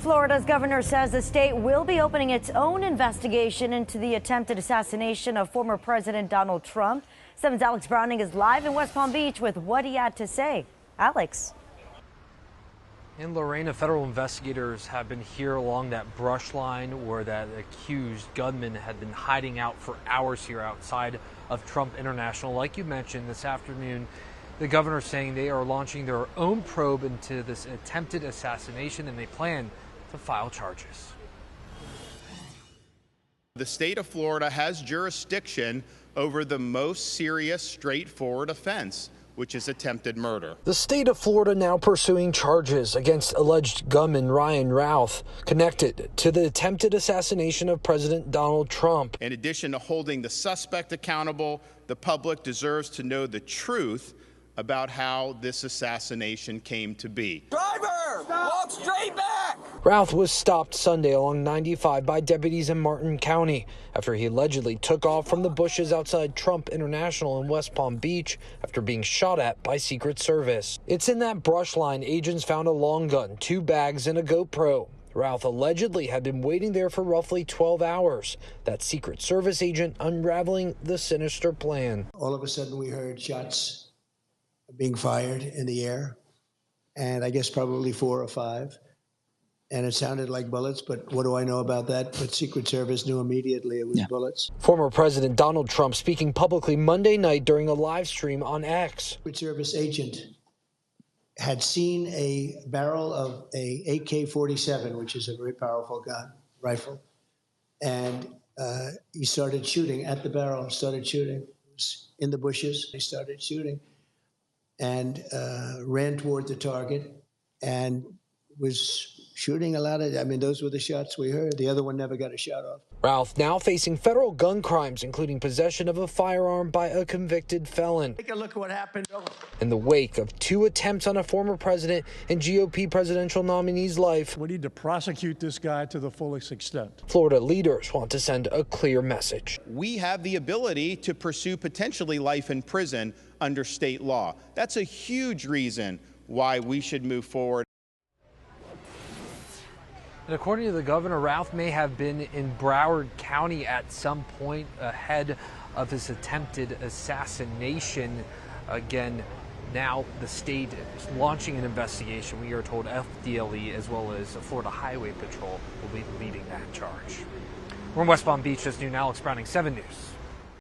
Florida's governor says the state will be opening its own investigation into the attempted assassination of former President Donald Trump. 7's Alex Browning is live in West Palm Beach with what he had to say. Alex. In Lorena, federal investigators have been here along that brush line where that accused gunman had been hiding out for hours here outside of Trump International. Like you mentioned this afternoon, the governor saying they are launching their own probe into this attempted assassination and they plan to file charges. The state of Florida has jurisdiction over the most serious, straightforward offense, which is attempted murder. The state of Florida now pursuing charges against alleged gunman Ryan Routh connected to the attempted assassination of President Donald Trump. In addition to holding the suspect accountable, the public deserves to know the truth about how this assassination came to be. Driver, walk straight back! Routh was stopped Sunday along 95 by deputies in Martin County after he allegedly took off from the bushes outside Trump International in West Palm Beach after being shot at by Secret Service. It's in that brush line agents found a long gun, 2 bags, and a GoPro. Routh allegedly had been waiting there for roughly 12 hours. That Secret Service agent unraveling the sinister plan. All of a sudden we heard shots being fired in the air, and I guess probably 4 or 5. And it sounded like bullets, but what do I know about that? But Secret Service knew immediately it was bullets. Former President Donald Trump speaking publicly Monday night during a live stream on X. Secret Service agent had seen a barrel of a AK-47, which is a very powerful gun, rifle, and he started shooting at the barrel, started shooting. It was in the bushes, he started shooting and ran toward the target and was shooting a lot of, those were the shots we heard. The other one never got a shot off. Routh now facing federal gun crimes, including possession of a firearm by a convicted felon. Take a look at what happened. In the wake of 2 attempts on a former president and GOP presidential nominee's life, we need to prosecute this guy to the fullest extent. Florida leaders want to send a clear message. We have the ability to pursue potentially life in prison under state law. That's a huge reason why we should move forward. And according to the governor, Routh may have been in Broward County at some point ahead of his attempted assassination. Again, now the state is launching an investigation. We are told FDLE as well as Florida Highway Patrol will be leading that charge. We're in West Palm Beach. This noon, Alex Browning, 7 News.